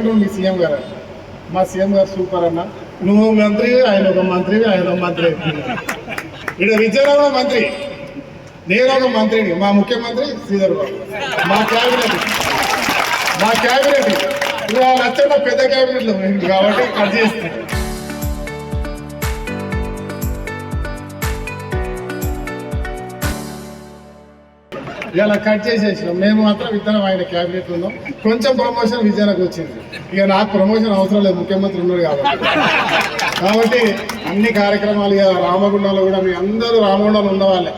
ఏమంటారు మీ సీఎం గారు? మా సీఎం గారు సూపర్ అన్న, నువ్వు మంత్రి, ఆయన ఒక మంత్రి, ఆయన ఒక మంత్రి. ఇక్కడ విజయనగర మంత్రి, నేను ఒక మంత్రిని, మా ముఖ్యమంత్రి శ్రీధర్ బాబు, మా క్యాబినెట్ ఇవాళ నచ్చడం పెద్ద క్యాబినెట్లో కాబట్టి కట్ చేస్తాను. ఇలా కట్ చేసేసినాం. మేము మాత్రం ఇద్దరం ఆయన క్యాబినెట్ ఉన్నాం. కొంచెం ప్రమోషన్ విజయనకు వచ్చింది. ఇక నాకు ప్రమోషన్ అవసరం లేదు, ముఖ్యమంత్రి ఉన్నాడు కాబట్టి అన్ని కార్యక్రమాలు ఇక రామగుండంలో కూడా మీ అందరూ రామగుండంలో ఉన్నవాళ్ళే,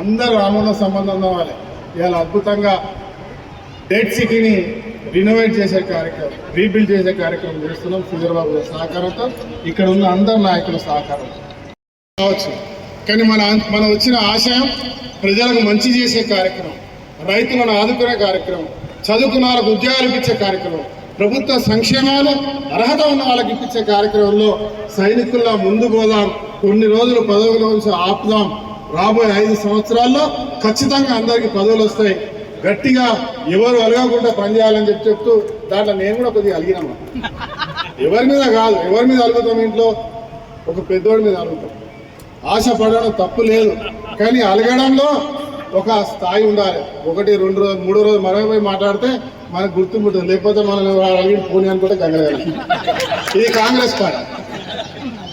అందరూ రామగుండం సంబంధం ఉన్నవాళ్ళే. ఇవాళ అద్భుతంగా డెడ్ సిటీని రినోవేట్ చేసే కార్యక్రమం, రీబిల్డ్ చేసే కార్యక్రమం చేస్తున్నాం. శ్రీధర్బాబు గారి సహకారంతో, ఇక్కడ ఉన్న అందరు నాయకుల సహకారం కావచ్చు. కానీ మన వచ్చిన ఆశయం ప్రజలకు మంచి చేసే కార్యక్రమం, రైతులను ఆదుకునే కార్యక్రమం, చదువుకున్న వాళ్ళకు ఉద్యోగాలు ఇప్పించే కార్యక్రమం, ప్రభుత్వ సంక్షేమాలు అర్హత ఉన్న వాళ్ళకి ఇప్పించే కార్యక్రమంలో సైనికుల్లా ముందు పోదాం. కొన్ని రోజులు పదవుల నుంచి ఆపుదాం. రాబోయే 5 సంవత్సరాల్లో ఖచ్చితంగా అందరికీ పదవులు వస్తాయి. గట్టిగా ఎవరు అలగకుండా పనిచేయాలని చెప్తూ దాంట్లో నేను కూడా కొద్దిగా అలిగినామా. ఎవరి మీద కాదు, ఎవరి మీద అలుగుతాం? ఇంట్లో ఒక పెద్దోడి మీద అలుగుతాం. ఆశ పడడం తప్పు లేదు, కానీ అలగడంలో ఒక స్థాయి ఉండాలి. 1, 2 రోజు 3 రోజు మనమే పోయి మాట్లాడితే మనకు గుర్తింపు ఉంటుంది. లేకపోతే మనం అడిగి పోనీ అనుకుంటే గంగలగాలి. ఇది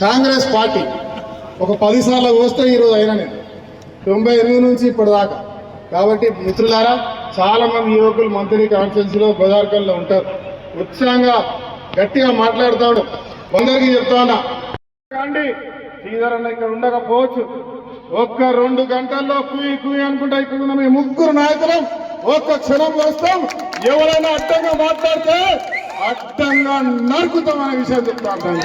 కాంగ్రెస్ పార్టీ ఒక 10 సార్లు వస్తే ఈరోజు అయినా నేను 98 నుంచి ఇప్పటిదాకా. కాబట్టి మిత్రులారా, చాలా మంది యువకులు మంత్రి కాన్ఫరెన్స్లో గోదావరికల్లో ఉంటారు. ఉత్సాహంగా గట్టిగా మాట్లాడుతాడు. అందరికీ చెప్తా ఉన్నా, శ్రీధర్ అన్న ఇక్కడ ఉండకపోవచ్చు, 1-2 గంటల్లో కుయి అనుకుంటా ఇక్కడ ఉన్న మీ 3 నాయకులం ఒక్క క్షణం వస్తాం. ఎవరైనా అడ్డంగా మాట్లాడితే అడ్డంగా నరుకుతాం అనే విషయం చెప్తా ఉంటాను.